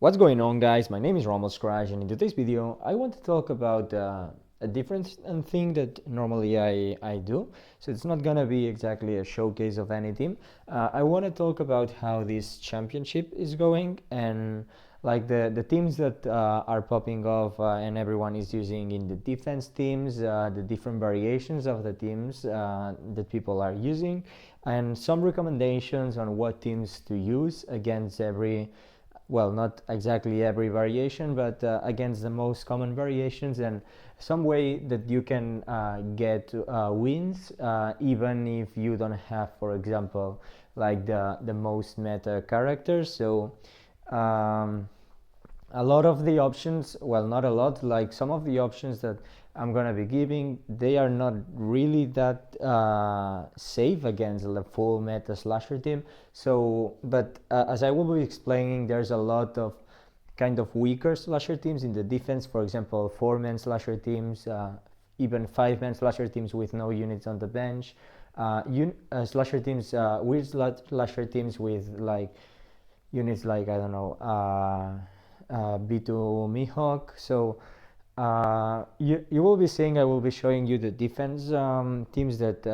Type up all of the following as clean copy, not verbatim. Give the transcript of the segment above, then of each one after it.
What's going on, guys? My name is Rumble Skrash, and in today's video I want to talk about a different thing that normally I do. So it's not gonna be exactly a showcase of any team. I want to talk about how this championship is going and like the teams that are popping off and everyone is using in the defense teams, the different variations of the teams that people are using, and some recommendations on what teams to use against every, well, not exactly every variation, but against the most common variations, and some way that you can get wins even if you don't have, for example, like the most meta characters. So a lot of the options, well, not a lot, like some of the options that I'm gonna be giving, they are not really that safe against the full meta slasher team. So but as I will be explaining, there's a lot of kind of weaker slasher teams in the defense. For example, 4-man slasher teams, even 5-man slasher teams with no units on the bench, slasher teams, weird slasher teams with like units like, I don't know, B2 Mihawk. So you will be seeing, I will be showing you the defense teams that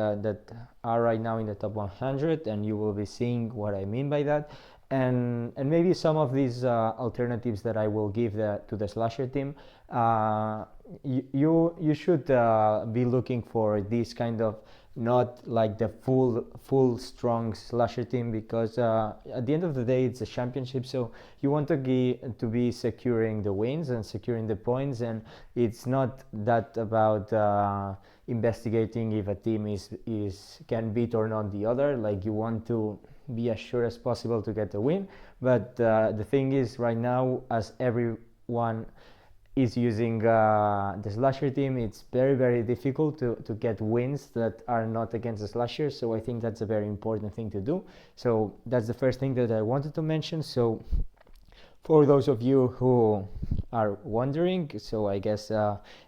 are right now in the top 100, and you will be seeing what I mean by that, and maybe some of these alternatives that I will give to the slasher team. You should be looking for this kind of, not like the full strong slasher team, because at the end of the day it's a championship, so you want to be securing the wins and securing the points, and it's not that about investigating if a team can beat or not the other. Like, you want to be as sure as possible to get the win, but the thing is, right now, as everyone is using the slasher team, it's very difficult to get wins that are not against the slasher. So I think that's a very important thing to do. So that's the first thing that I wanted to mention. So for those of you who are wondering, so I guess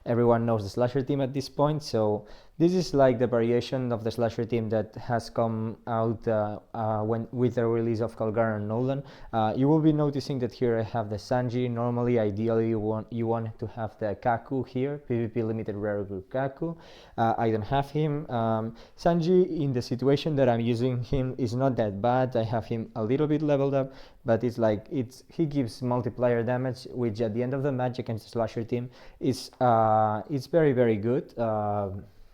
everyone knows the slasher team at this point. So this is like the variation of the slasher team that has come out with the release of Calgar and Nolan. You will be noticing that here I have the Sanji. Normally, ideally, you want to have the Kaku here, PvP limited rare group Kaku. I don't have him. Sanji, in the situation that I'm using him, is not that bad. I have him a little bit leveled up, but it's like he gives multiplier damage, which at the end of the match against the slasher team is it's very good.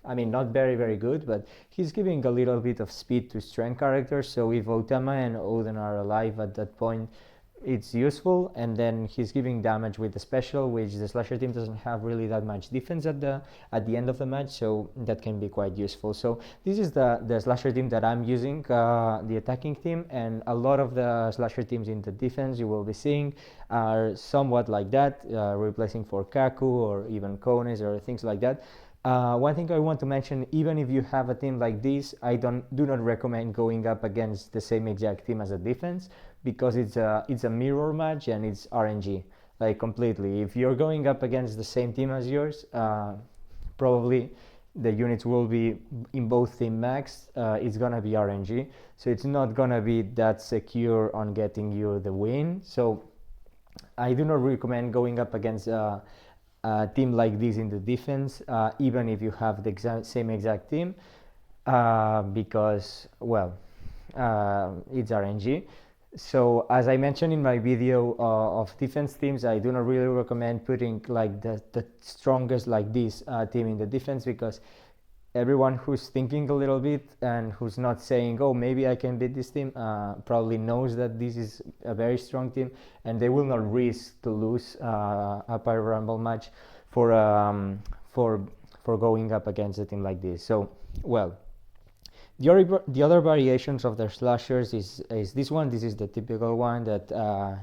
I mean, not very good, but he's giving a little bit of speed to strength characters. So if Otama and Odin are alive at that point, it's useful. And then he's giving damage with the special, which the slasher team doesn't have really that much defense at the end of the match, so that can be quite useful. So this is the slasher team that I'm using, the attacking team, and a lot of the slasher teams in the defense you will be seeing are somewhat like that, replacing for Kaku or even Kones or things like that. One thing I want to mention, even if you have a team like this, I do not recommend going up against the same exact team as a defense, because it's a mirror match and it's RNG, like completely. If you're going up against the same team as yours, probably the units will be in both team max. It's gonna be RNG, so it's not gonna be that secure on getting you the win. So I do not recommend going up against a team like this in the defense, even if you have the same exact team, because, well, it's RNG. So as I mentioned in my video of defense teams, I do not really recommend putting like the strongest like this team in the defense, because everyone who's thinking a little bit and who's not saying, oh, maybe I can beat this team, probably knows that this is a very strong team, and they will not risk to lose a Pyro Rumble match for going up against a team like this. So, well, the other variations of their slashers is this one. This is the typical one that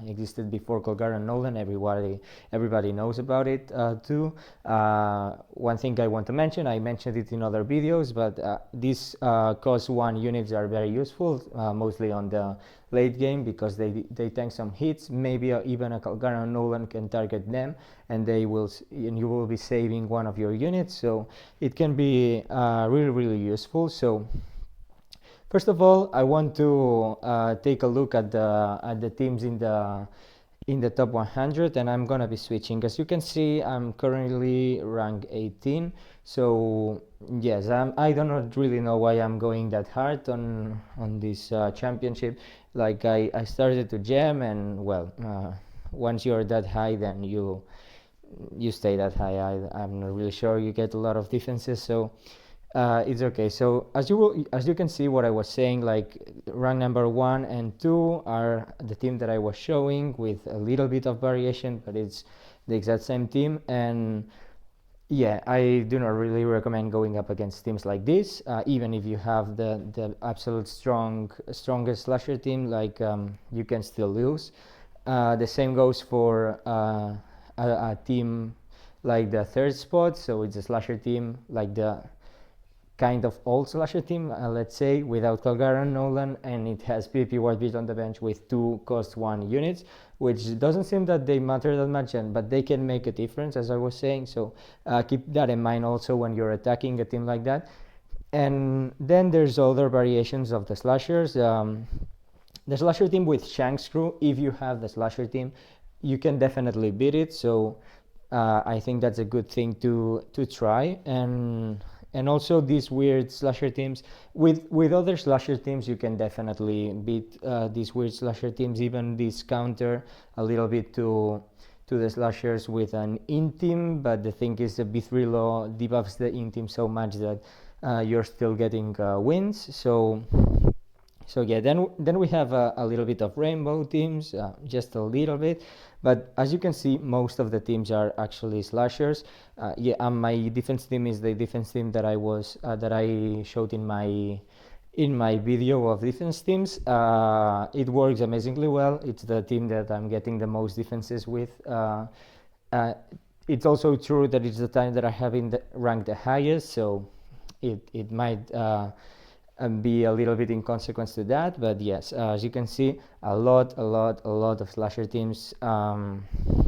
existed before Colgar and Nolan. Everybody knows about it too. One thing I want to mention, I mentioned it in other videos, but these cost 1 units are very useful, mostly on the late game, because they tank some hits. Maybe even a Colgar and Nolan can target them, and you will be saving one of your units. So it can be really useful. So first of all, I want to take a look at the teams in the in the top 100, and I'm gonna be switching. As you can see, I'm currently rank 18, so yes, I do not really know why I'm going that hard on this championship. Like I started to jam, and well, once you're that high, then you stay that high. I'm not really sure. You get a lot of defenses, so it's okay. So as you can see, what I was saying, like rank number 1 and 2 are the team that I was showing with a little bit of variation, but it's the exact same team. And yeah, I do not really recommend going up against teams like this, even if you have the absolute strongest slasher team. Like you can still lose. The same goes for a team like the third spot. So it's a slasher team like the kind of old slasher team, let's say, without Calgara and Nolan, and it has PP Whitebeard on the bench with 2 cost 1 units, which doesn't seem that they matter that much, but they can make a difference, as I was saying. So keep that in mind also when you're attacking a team like that. And then there's other variations of the slashers. The slasher team with Shanks crew, if you have the slasher team, you can definitely beat it. So I think that's a good thing to try. And also these weird slasher teams with other slasher teams, you can definitely beat these weird slasher teams. Even this counter a little bit to the slashers with an in team, but the thing is the B3 law debuffs the in team so much that you're still getting wins. So yeah, then we have a little bit of rainbow teams, just a little bit, but as you can see, most of the teams are actually slashers. Yeah, my defense team is the defense team that I showed in my video of defense teams. It works amazingly well. It's the team that I'm getting the most defenses with. It's also true that it's the time that I have ranked the highest, so it might be a little bit in consequence to that. But yes, as you can see, a lot of slasher teams.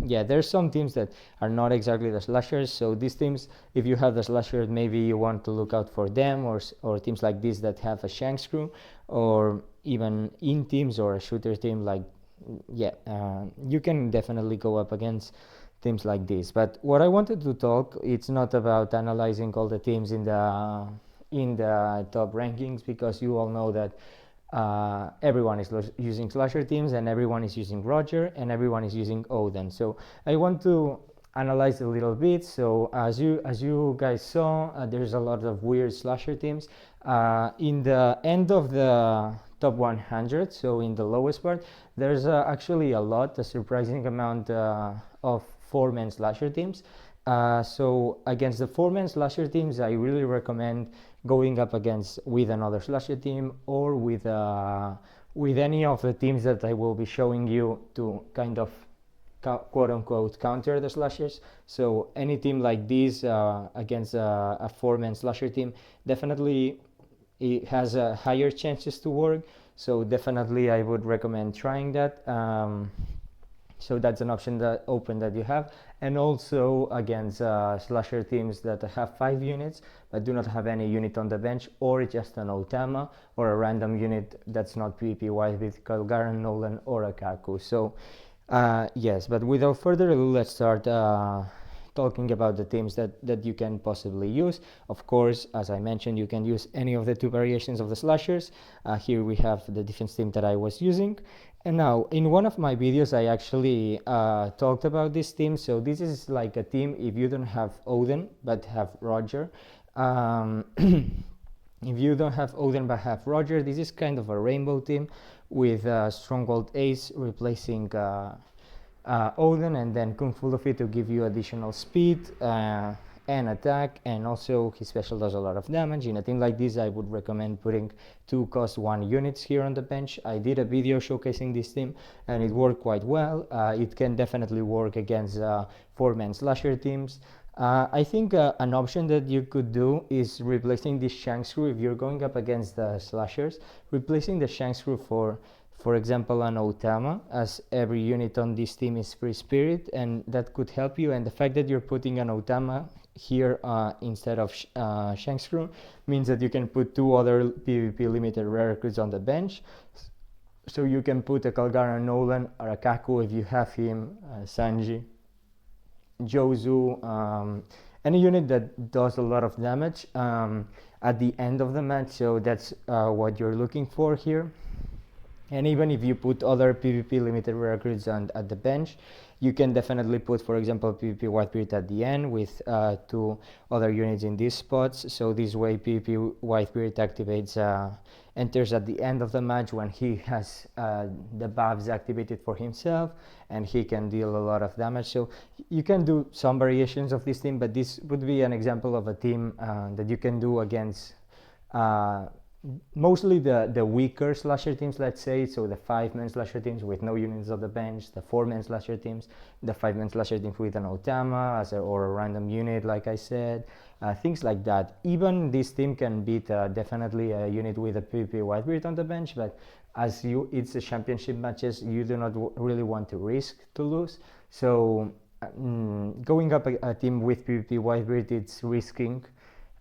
Yeah, there's some teams that are not exactly the slashers, so these teams, if you have the slasher, maybe you want to look out for them, or teams like this that have a Shanks crew, or even in teams or a shooter team. Like yeah, you can definitely go up against teams like this. But what I wanted to talk, it's not about analyzing all the teams in the top rankings, because you all know that everyone is using slasher teams, and everyone is using Roger, and everyone is using Odin. So I want to analyze a little bit. So as you guys saw, there's a lot of weird slasher teams in the end of the top 100. So in the lowest part, there's actually a surprising amount of 4-man slasher teams. So against the 4-man slasher teams, I really recommend going up with another slasher team, or with any of the teams that I will be showing you to kind of quote unquote counter the slashers. So any team like this against a 4-man slasher team, definitely it has higher chances to work. So definitely I would recommend trying that. So that's an option that you have. And also against slasher teams that have 5 units but do not have any unit on the bench, or just an Otama or a random unit that's not PvP wise with Kalgaran, Nolan, or a Kaku. So yes, but without further ado, let's start talking about the teams that you can possibly use. Of course, as I mentioned, you can use any of the 2 variations of the slashers. Here we have the defense team that I was using. And now, in one of my videos, I actually talked about this team. So this is like a team if you don't have Odin but have Roger. If you don't have Odin but have Roger, this is kind of a rainbow team with Stronghold Ace replacing Odin, and then Kung Fu Luffy to give you additional speed and attack, and also his special does a lot of damage. In a team like this, I would recommend putting 2 cost 1 units here on the bench. I did a video showcasing this team, and it worked quite well. It can definitely work against 4-man slasher teams. I think an option that you could do is replacing this Shanks crew. If you're going up against the slashers, replacing the Shanks crew for example, an Otama, as every unit on this team is free spirit, and that could help you. And the fact that you're putting an Otama here instead of Shanks crew means that you can put 2 other PvP limited rare recruits on the bench. So you can put a Kalgara Nolan or a Kaku if you have him, Sanji, Jozu, any unit that does a lot of damage at the end of the match. So that's what you're looking for here. And even if you put other PvP limited rare recruits at the bench, you can definitely put, for example, PvP Whitebeard at the end with 2 other units in these spots. So this way PvP Whitebeard activates, enters at the end of the match when he has the buffs activated for himself, and he can deal a lot of damage. So you can do some variations of this team, but this would be an example of a team that you can do against mostly the weaker slasher teams, let's say. So the 5-man slasher teams with no units on the bench, the 4-man slasher teams, the 5-man slasher teams with an Otama or a random unit, like I said, things like that. Even this team can beat definitely a unit with a PvP Whitebeard on the bench, but as it's a championship matches, you do not really want to risk to lose. So going up a team with PvP Whitebeard, it's risking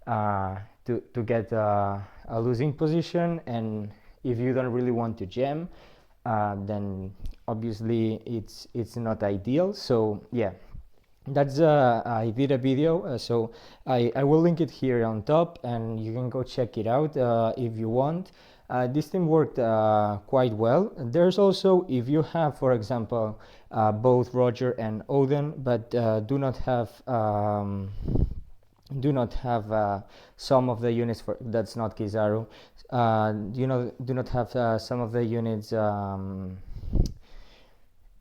to get a losing position, and if you don't really want to gem, then obviously it's not ideal. So yeah, that's I did a video, so I will link it here on top, and you can go check it out if you want. This thing worked quite well. There's also, if you have, for example, both Roger and Odin, but do not have some of the units that's not Kizaru, do not have some of the units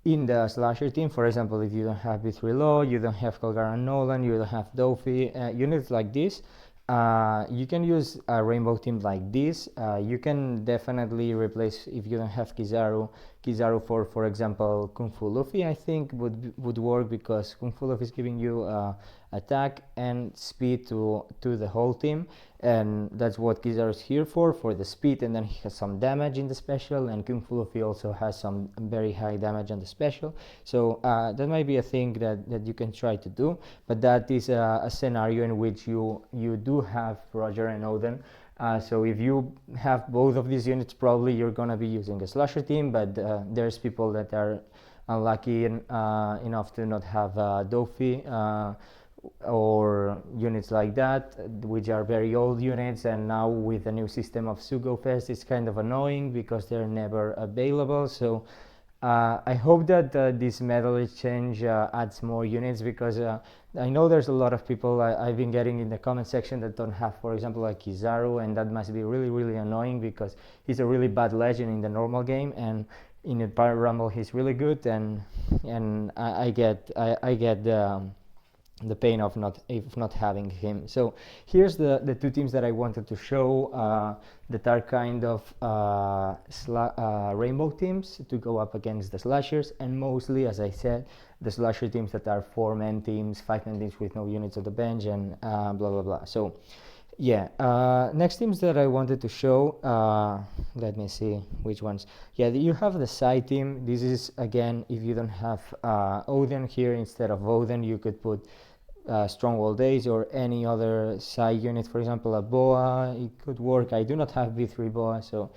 in the slasher team. For example, if you don't have B3 Law, you don't have Kalgara Nolan, you don't have Dofi, units like this, you can use a rainbow team like this. You can definitely replace, if you don't have Kizaru for example, Kung Fu Luffy, I think would work, because Kung Fu Luffy is giving you attack and speed to the whole team, and that's what Kizaru is here for the speed, and then he has some damage in the special, and Kung Fu Luffy also has some very high damage on the special. So that might be a thing that you can try to do, but that is a scenario in which you do have Roger and Odin. So if you have both of these units, probably you're gonna be using a slasher team, but there's people that are unlucky enough to not have Dofi or units like that, which are very old units, and now with the new system of Sugo Fest, it's kind of annoying because they're never available. So I hope that this medal exchange adds more units, because I know there's a lot of people I've been getting in the comment section that don't have, for example, like Kizaru, and that must be really, really annoying, because he's a really bad legend in the normal game, and in the Pirate Rumble he's really good, and I get the pain of not having him. So here's the 2 teams that I wanted to show that are kind of rainbow teams to go up against the slashers, and mostly, as I said, the slasher teams that are 4-man teams, 5-man teams with no units on the bench, and blah blah blah. So yeah, next teams that I wanted to show, let me see which ones. Yeah, you have the side team. This is, again, if you don't have Odin here, instead of Odin you could put Stronghold Days or any other side unit, for example a Boa. It could work. I do not have B3 Boa, so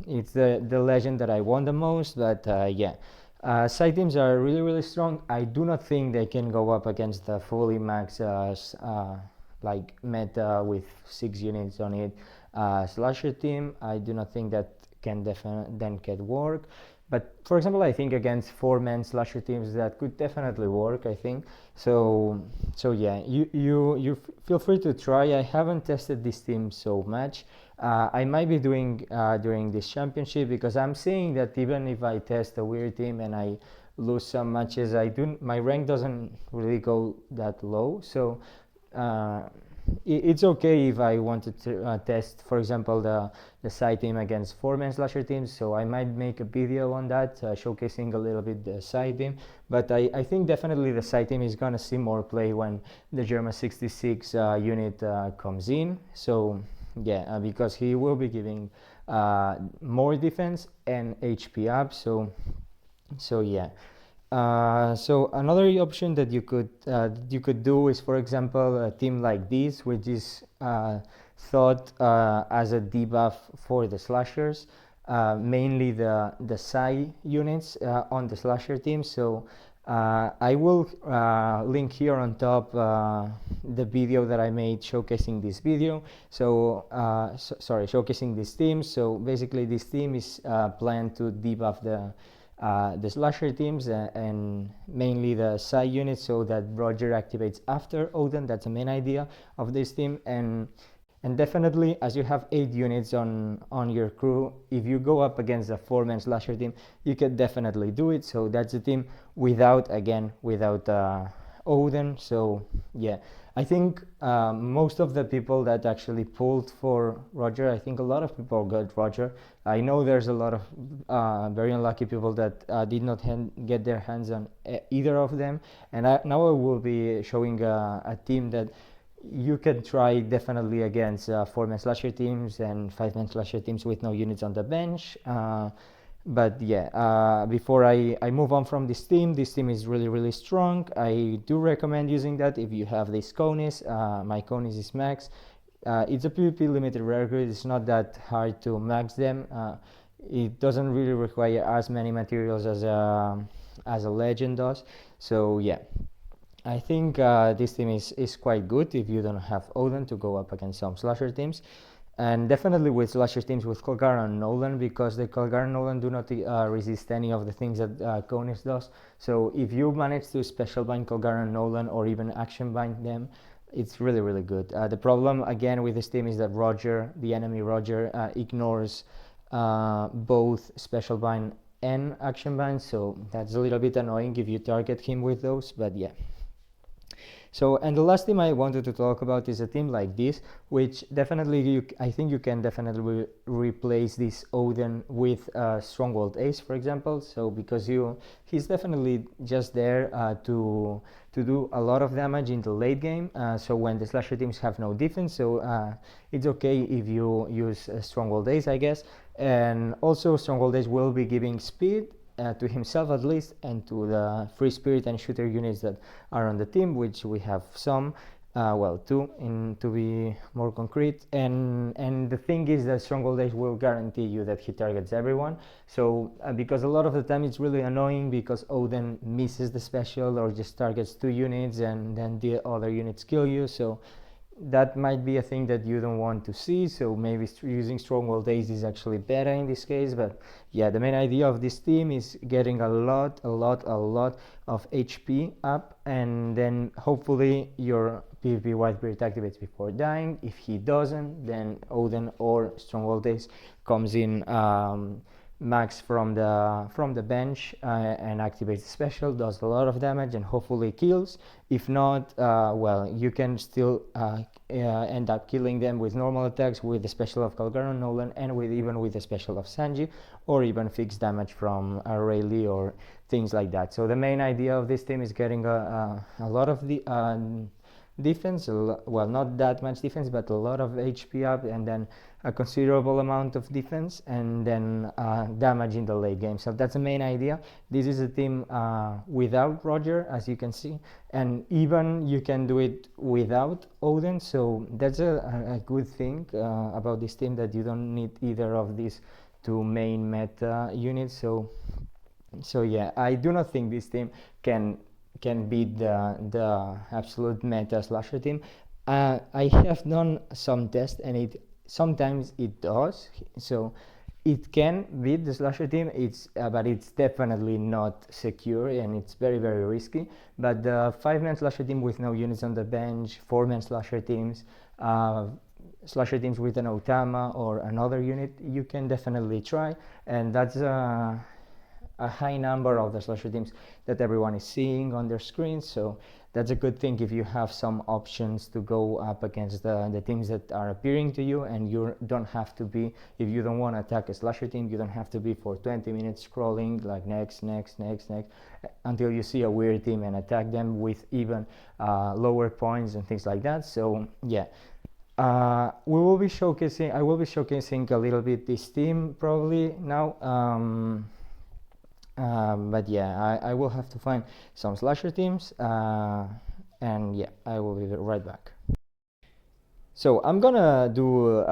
it's the legend that I want the most, but yeah, side teams are really, really strong. I do not think they can go up against the fully max like meta with 6 units on it slasher team. I do not think that can work. But for example, I think against 4-man slasher teams that could definitely work, I think. So yeah, you feel free to try. I haven't tested this team so much. I might be doing during this championship, because I'm seeing that even if I test a weird team and I lose some matches, my rank doesn't really go that low. So it's okay if I wanted to test, for example, the side team against 4-man slasher teams. So I might make a video on that, showcasing a little bit the side team. But I think definitely the side team is gonna see more play when the German 66 unit comes in. So yeah, because he will be giving more defense and HP up. So yeah. So another option that you could do is, for example, a team like this, which is thought as a debuff for the slashers. mainly the Psy units on the slasher team. So I will link here on top the video that I made showcasing this video. So, showcasing this team. So basically this team is planned to debuff the slasher teams and mainly the Psy units, so that Roger activates after Odin. That's the main idea of this team. And definitely, as you have 8 units on your crew, if you go up against a 4-man slasher team, you can definitely do it. So that's a team without Odin. So yeah, I think most of the people that actually pulled for Roger, I think a lot of people got Roger. I know there's a lot of very unlucky people that did not get their hands on either of them. And now I will be showing a team that you can try definitely against 4-man slasher teams and 5-man slasher teams with no units on the bench. But yeah, before I move on from this team is really strong. I do recommend using that if you have this Conis. My Conis is max. It's a PvP limited rare grid. It's not that hard to max them. It doesn't really require as many materials as a legend does. So yeah, I think this team is quite good if you don't have Odin to go up against some slasher teams. And definitely with slasher teams with Colgar and Nolan, because the Colgar and Nolan do not resist any of the things that Conis does. So if you manage to special bind Colgar and Nolan or even action bind them, it's really good. The problem again with this team is that Roger, the enemy Roger, ignores both special bind and action bind, so that's a little bit annoying if you target him with those, but yeah. So, and the last team I wanted to talk about is a team like this, which definitely I think you can definitely replace this Odin with Stronghold Ace, for example. So because he's definitely just there to do a lot of damage in the late game. So when the slasher teams have no defense, so it's okay if you use Stronghold Ace, I guess. And also Stronghold Ace will be giving speed to himself at least, and to the free spirit and shooter units that are on the team, which we have some, well, 2 to be more concrete. And the thing is that Stronghold Ace will guarantee you that he targets everyone. So because a lot of the time it's really annoying because Odin misses the special or just targets 2 units and then the other units kill you. So that might be a thing that you don't want to see, so maybe using Stronghold Ace is actually better in this case. But yeah, the main idea of this team is getting a lot of HP up, and then hopefully your PvP Whitebeard activates before dying. If he doesn't, then Odin or Stronghold Ace comes in max from the bench and activates the special, does a lot of damage and hopefully kills. If not, well, you can still end up killing them with normal attacks, with the special of Calgar and Nolan, and even with the special of Sanji, or even fixed damage from Rayleigh or things like that. So the main idea of this team is getting a lot of the defense, well, not that much defense, but a lot of HP up, and then a considerable amount of defense, and then damage in the late game. So that's the main idea. This is a team without Roger, as you can see, and even you can do it without Odin. So that's a good thing about this team, that you don't need either of these 2 main meta units. So yeah, I do not think this team can beat the absolute meta slasher team. I have done some tests, and sometimes it does. So it can beat the slasher team. But it's definitely not secure, and it's very risky. But the 5-man slasher team with no units on the bench, 4-man slasher teams with an Otama or another unit, you can definitely try, and that's a high number of the slasher teams that everyone is seeing on their screens. So that's a good thing if you have some options to go up against the teams that are appearing to you, and you don't have to be, if you don't want to attack a slasher team, you don't have to be for 20 minutes scrolling like next until you see a weird team and attack them with even lower points and things like that. So yeah, I will be showcasing a little bit this team probably now. But yeah, I will have to find some slasher teams, and yeah, I will be right back. So I'm gonna do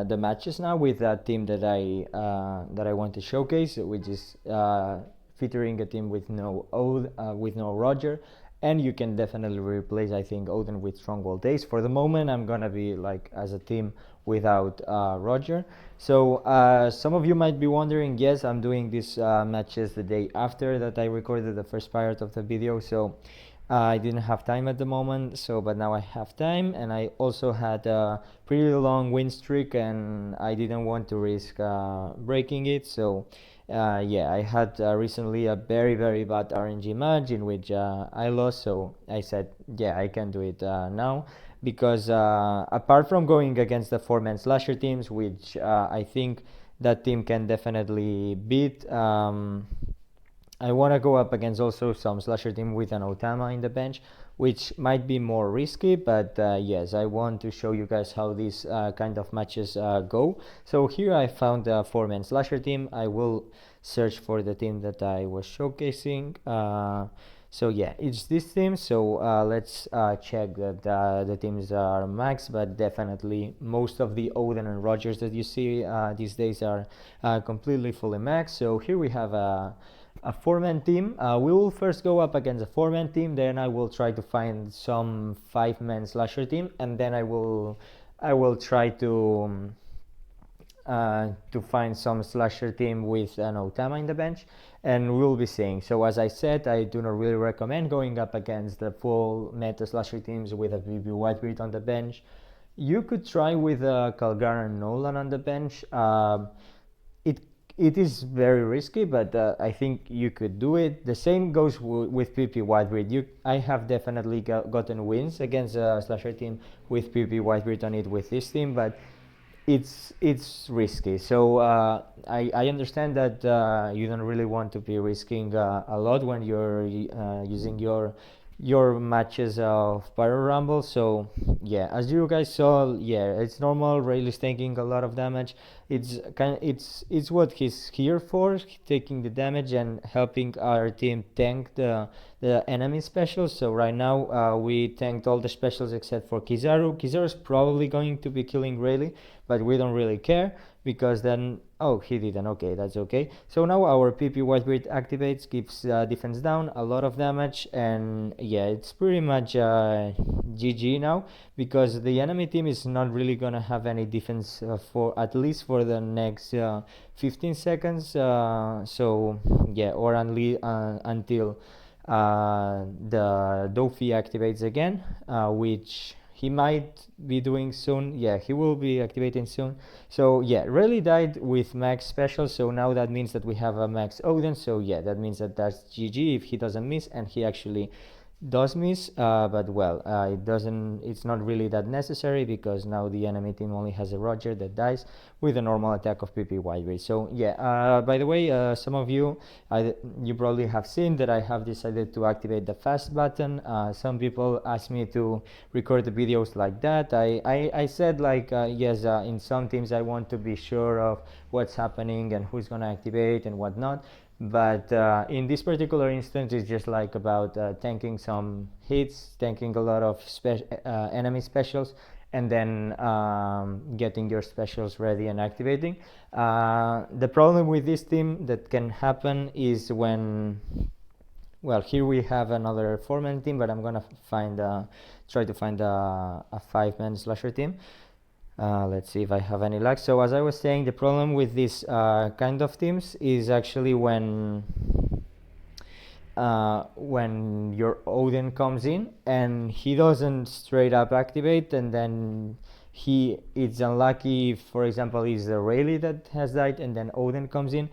the matches now with that team that I want to showcase, which is featuring a team with no with no Roger, and you can definitely replace, I think, Odin with Stronghold Days. For the moment, I'm gonna be like as a team without Roger. So some of you might be wondering, yes, I'm doing these matches the day after that I recorded the first part of the video, so I didn't have time at the moment, so but now I have time, and I also had a pretty long win streak, and I didn't want to risk breaking it. So yeah, I had recently a very bad RNG match in which I lost. So I said, yeah, I can do it now, because apart from going against the four-man slasher teams, which I think that team can definitely beat. I want to go up against also some slasher team with an Otama in the bench, which might be more risky, but yes, I want to show you guys how these kind of matches go. So here I found a four-man slasher team. I will search for the team that I was showcasing. So yeah, it's this team. So let's check that the teams are max, but definitely most of the Odin and Rogers that you see these days are completely fully max. So here we have a four-man team. We will first go up against a four-man team, then I will try to find some five-man slasher team, and then I will try to find some slasher team with an Otama in the bench, and we'll be seeing. So as I said, I do not really recommend going up against the full meta slasher teams with a VB Whitebeard on the bench. You could try with Calgar and Nolan on the bench. It is very risky, but I think you could do it. The same goes with PP Whitebeard. I have definitely gotten wins against a slasher team with PP Whitebeard on it with this team, but it's risky. So I understand that you don't really want to be risking a lot when you're using your matches of Pyro Rumble. So yeah, as you guys saw, yeah, it's normal. Rayleigh's taking a lot of damage. It's what he's here for, taking the damage and helping our team tank the enemy specials. So right now we tanked all the specials except for Kizaru. Kizaru's probably going to be killing Rayleigh, but we don't really care, because then, oh, he didn't. Okay, that's okay. So now our PP Whitebeard activates, keeps defense down, a lot of damage, and yeah, it's pretty much GG now, because the enemy team is not really gonna have any defense for at least for the next 15 seconds. So yeah, or until the Dofi activates again, which he might be doing soon. Yeah, he will be activating soon. So yeah, Rayleigh died with max special, so now that means that we have a max Odin. So yeah, that means that that's GG if he doesn't miss, and he actually does miss, but well, it's not really that necessary, because now the enemy team only has a Roger that dies with a normal attack of PP Whitebeard. So yeah, by the way, some of you probably have seen that I have decided to activate the fast button. Some people ask me to record the videos like that. I said like yes, in some teams I want to be sure of what's happening and who's gonna activate and whatnot. But in this particular instance, it's just like about tanking some hits, tanking a lot of enemy specials, and then getting your specials ready and activating. The problem with this team that can happen is when, well, here we have another four-man team, but I'm gonna try to find a five-man slasher team. Let's see if I have any luck. So as I was saying, the problem with this kind of teams is actually when your Odin comes in and he doesn't straight up activate, and then it's unlucky if, for example, it's the Rayleigh that has died, and then Odin comes in,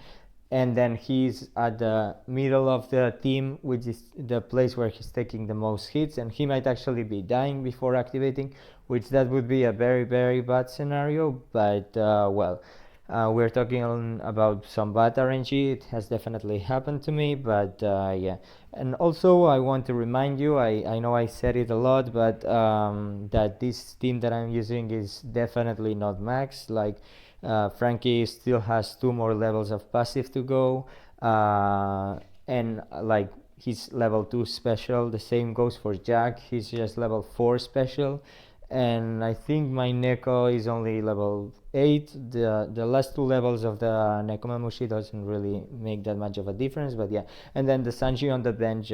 and then he's at the middle of the team, which is the place where he's taking the most hits, and he might actually be dying before activating, which that would be a very bad scenario. But well, we're talking about some bad RNG. It has definitely happened to me, but yeah. And also I want to remind you, I know I said it a lot, but that this team that I'm using is definitely not max. Like Frankie still has 2 more levels of passive to go, and like he's level 2 special. The same goes for Jack, he's just level 4 special. and I think my Neko is only level 8. The last two levels of the Nekomamushi doesn't really make that much of a difference, but yeah. And then the Sanji on the bench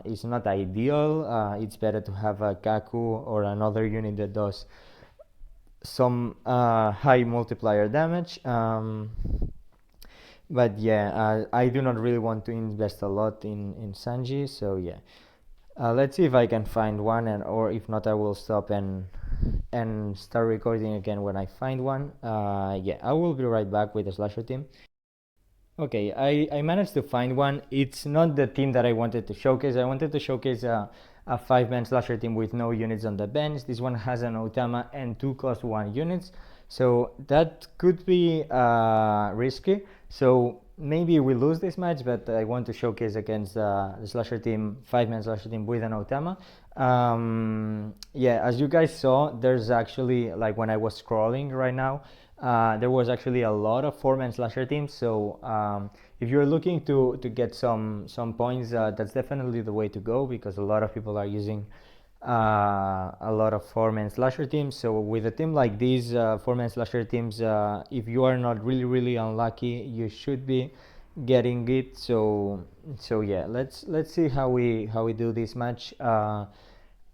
is not ideal. It's better to have a Kaku or another unit that does some high multiplier damage. But yeah, I do not really want to invest a lot in Sanji, so yeah. Let's see if I can find one, or if not, I will stop and start recording again when I find one. Yeah, I will be right back with the slasher team. Okay, I managed to find one. It's not the team that I wanted to showcase. I wanted to showcase a 5-man slasher team with no units on the bench. This one has an Otama and 2 cost 1 units, so that could be risky. So maybe we lose this match, but I want to showcase against the slasher team, 5-man slasher team with an Otama. Yeah, as you guys saw, there's actually, like, when I was scrolling right now, there was actually a lot of 4-man slasher teams. So if you're looking to get some points, that's definitely the way to go, because a lot of people are using a lot of 4-man slasher teams. So with a team like these 4-man slasher teams, if you are not really unlucky, you should be getting it. So yeah, let's see how we do this match.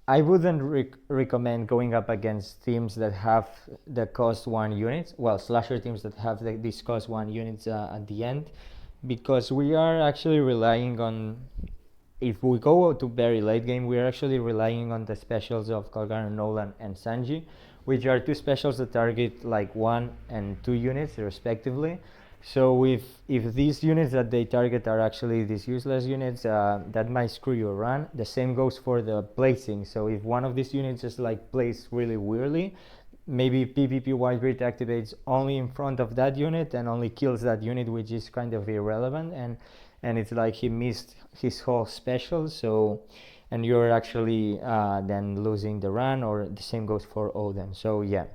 I wouldn't recommend going up against teams that have the cost 1 units, well, slasher teams that have these cost 1 units at the end, because we are actually relying on, if we go to very late game, we are actually relying on the specials of Kalgar, Nolan, and Sanji, which are 2 specials that target like 1 and 2 units respectively. So if these units that they target are actually these useless units, that might screw your run. The same goes for the placing. So if one of these units just like plays really weirdly, maybe PvP Whitebeard activates only in front of that unit and only kills that unit, which is kind of irrelevant, and it's like he missed his whole special. So, and you're actually then losing the run, or the same goes for Odin. So yeah.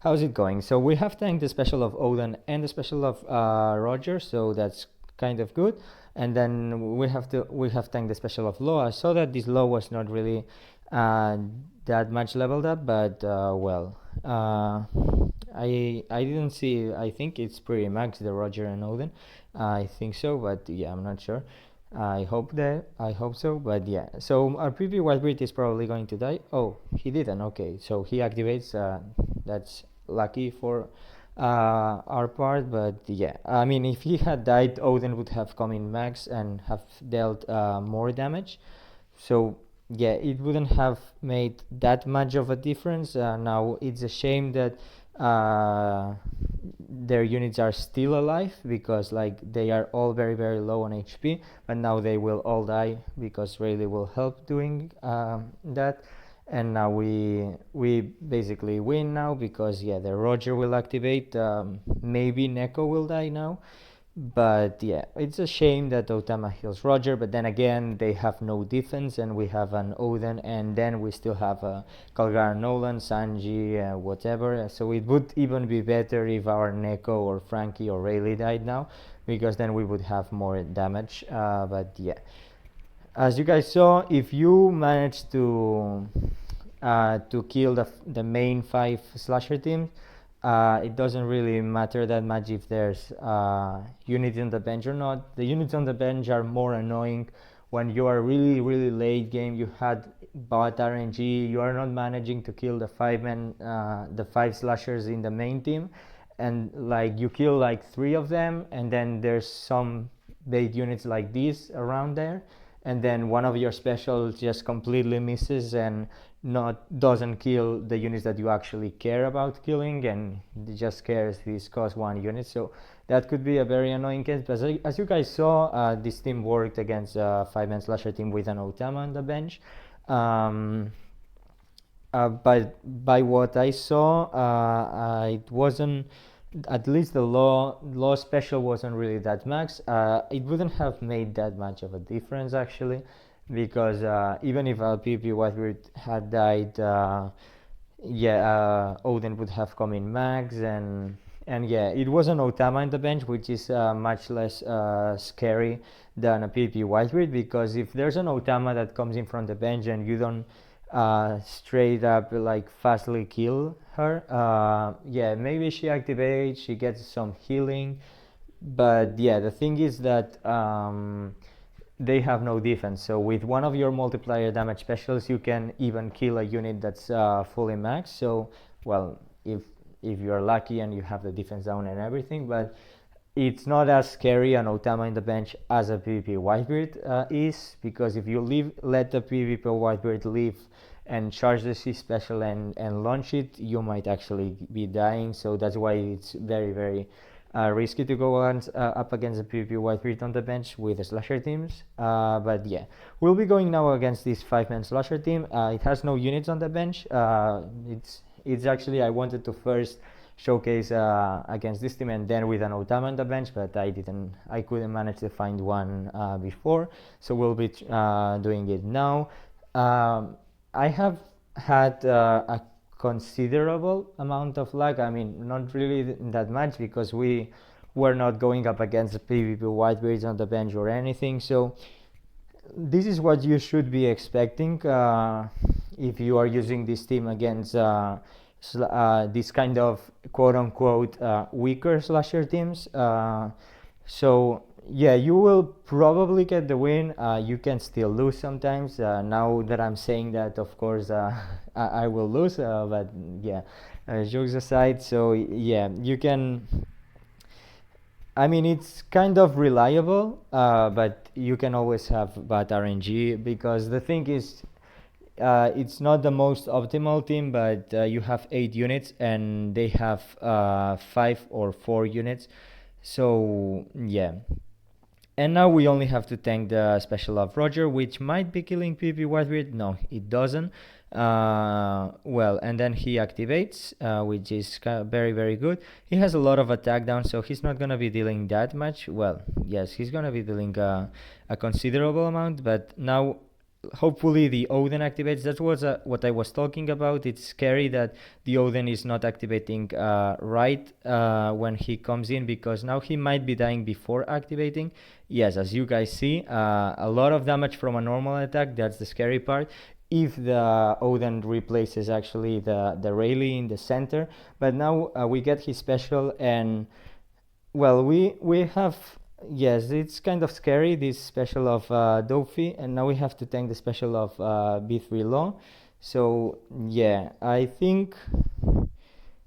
How's it going? So we have tanked the special of Odin and the special of Roger, so that's kind of good. And then we have tanked the special of Law. I saw that this Law was not really that much leveled up, but well, I didn't see. I think it's pretty max, the Roger and Odin. I think so, but yeah, I'm not sure. I hope so, but yeah. So our PvP Whitebeard is probably going to die. Oh, he didn't. Okay, so he activates. That's lucky for our part, but yeah, I mean, if he had died, Odin would have come in max and have dealt more damage. So yeah, it wouldn't have made that much of a difference. Now it's a shame that their units are still alive, because like they are all very low on HP, but now they will all die because Rayleigh will help doing that. And now we basically win now, because yeah, the Roger will activate. Maybe Neko will die now, but yeah, it's a shame that Otama heals Roger. But then again, they have no defense, and we have an Odin, and then we still have a Kalgar, Nolan, Sanji, whatever. So it would even be better if our Neko or Frankie or Rayleigh died now, because then we would have more damage. But yeah, as you guys saw, if you manage to kill the main 5 slasher teams, it doesn't really matter that much if there's units on the bench or not. The units on the bench are more annoying when you are really late game. You had bot RNG, you are not managing to kill the 5 slashers in the main team, and like you kill like 3 of them, and then there's some bait units like these around there, and then one of your specials just completely misses and doesn't kill the units that you actually care about killing, and it just cares these cost 1 unit. So that could be a very annoying case. But as you guys saw, this team worked against a 5-man slasher team with an Otama on the bench. But by what I saw, it wasn't, at least the law special wasn't really that max. It wouldn't have made that much of a difference actually, because even if PvP Whitebeard had died, yeah, Odin would have come in max, and yeah, it was an Otama in the bench, which is much less scary than a PvP Whitebeard, because if there's an Otama that comes in from the bench and you don't straight up like fastly kill her. Yeah, maybe she activates, she gets some healing, but yeah, the thing is that they have no defense. So with one of your multiplier damage specials, you can even kill a unit that's fully maxed. So, well, if you're lucky and you have the defense down and everything, but it's not as scary an Otama in the bench as a PvP Whitebeard is, because if you let the PvP Whitebeard leave and charge the C special and launch it, you might actually be dying. So that's why it's very, very risky to go up against a PvP Whitebeard on the bench with the slasher teams. But yeah, we'll be going now against this 5-man slasher team. It has no units on the bench. It's actually, I wanted to first showcase against this team and then with an Otama on the bench, but I couldn't manage to find one before, so we'll be doing it now. I have had a considerable amount of lag. I mean, not really that much, because we were not going up against the PvP Whitebeards on the bench or anything, so this is what you should be expecting if you are using this team against this kind of quote-unquote weaker slasher teams. So yeah, you will probably get the win. You can still lose sometimes. Now that I'm saying that, of course, I will lose, but yeah, jokes aside, so yeah, you can, I mean, it's kind of reliable, but you can always have bad RNG, because the thing is, it's not the most optimal team, but you have 8 units and they have 5 or 4 units. So yeah. And now we only have to tank the special of Roger, which might be killing PvP Whitebeard. No, it doesn't. Well, and then he activates, which is very, very good. He has a lot of attack down, so he's not gonna be dealing that much. Well, yes, he's gonna be dealing a considerable amount, but now hopefully the Odin activates. That was what I was talking about. It's scary that the Odin is not activating right when he comes in, because now he might be dying before activating. Yes, as you guys see, a lot of damage from a normal attack. That's the scary part, if the Odin replaces actually the Rayleigh in the center. But now we get his special, and well, we have, yes, it's kind of scary, this special of Dofi, and now we have to tank the special of B3 Law. So yeah, I think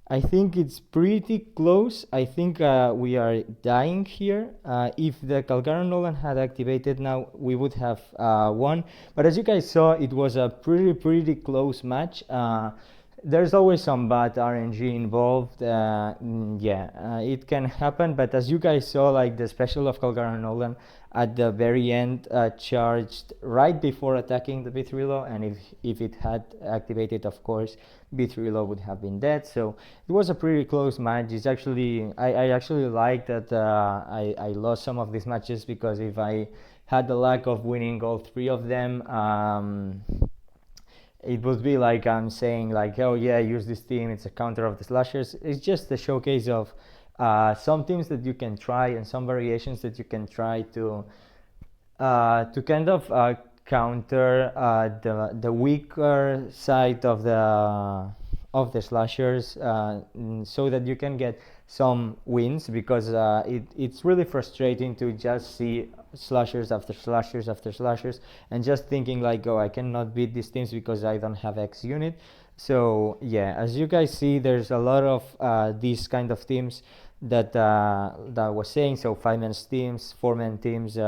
it's pretty close. I think we are dying here. If the Calgary Nolan had activated now, we would have won. But as you guys saw, it was a pretty close match. There's always some bad RNG involved. Yeah, it can happen. But as you guys saw, like the special of Calgary Nolan at the very end charged right before attacking the B3 Law, and if it had activated, of course, B3 Law would have been dead. So it was a pretty close match. It's actually, I actually like that I lost some of these matches, because if I had the luck of winning all 3 of them, it would be like I'm saying like, oh yeah, use this team, it's a counter of the slashers. It's just a showcase of some teams that you can try, and some variations that you can try to kind of counter the weaker side of the slashers, so that you can get some wins, because it's really frustrating to just see slashers after slashers after slashers and just thinking like, oh, I cannot beat these teams because I don't have X unit. So yeah, as you guys see, there's a lot of these kind of teams that I was saying. So 5-man teams, 4-man teams,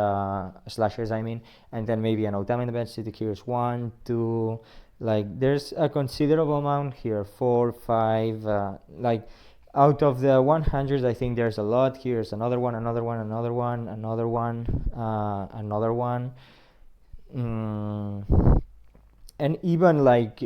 slashers I mean, and then maybe an Otama in the bench, City Curious 1, 2, like there's a considerable amount here, 4, 5, like out of the 100, I think there's a lot. Here's another one, another one, another one, another one, another one. And even like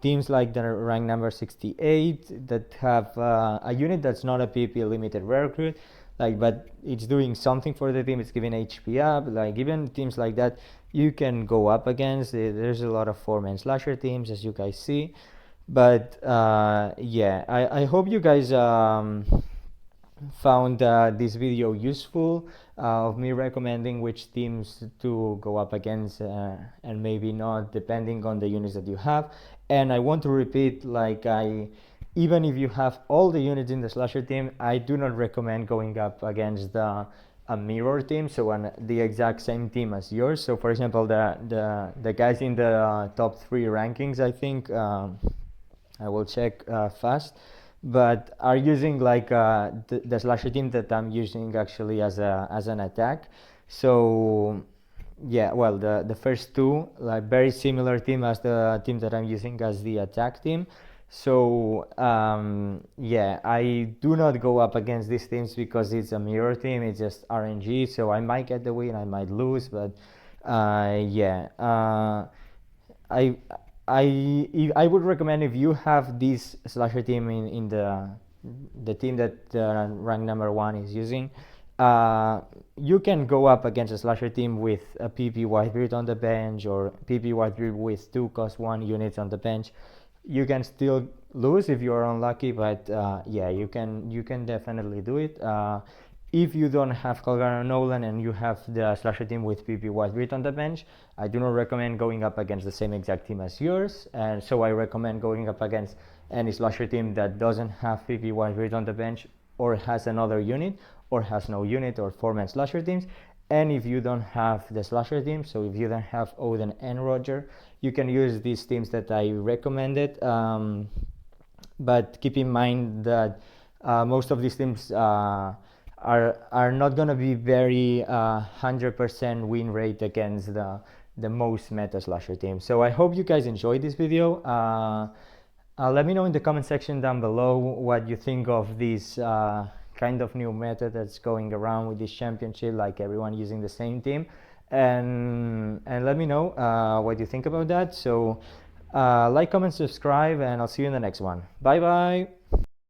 teams like the rank number 68 that have a unit that's not a PvP limited recruit, like, but it's doing something for the team, it's giving HP up, like even teams like that you can go up against. There's a lot of 4-man slasher teams, as you guys see. But yeah, I hope you guys found this video useful, of me recommending which teams to go up against, and maybe not, depending on the units that you have. And I want to repeat, like, even if you have all the units in the slasher team, I do not recommend going up against a mirror team, so the exact same team as yours. So for example, the guys in the top 3 rankings, I think, I will check fast, but are using like the slasher team that I'm using actually as an attack. So yeah, well, the first 2, like, very similar team as the team that I'm using as the attack team. So yeah, I do not go up against these teams because it's a mirror team. It's just RNG, so I might get the win, I might lose, but yeah, I I would recommend, if you have this slasher team in the team that rank number 1 is using, you can go up against a slasher team with a PP Whitebeard on the bench, or PP Whitebeard with 2 cost 1 units on the bench. You can still lose if you are unlucky, but yeah, you can definitely do it. If you don't have Colgar or Nolan and you have the slasher team with PP Whitebeard on the bench, I do not recommend going up against the same exact team as yours, and so I recommend going up against any slasher team that doesn't have PP Whitebeard on the bench, or has another unit, or has no unit, or 4-man slasher teams. And if you don't have the slasher team, so if you don't have Odin and Roger, you can use these teams that I recommended. But keep in mind that most of these teams are not gonna be very 100% win rate against the most meta slasher team. So I hope you guys enjoyed this video. Let me know in the comment section down below what you think of this kind of new meta that's going around with this championship, like everyone using the same team, and let me know what you think about that. So like, comment, subscribe, and I'll see you in the next one. Bye bye.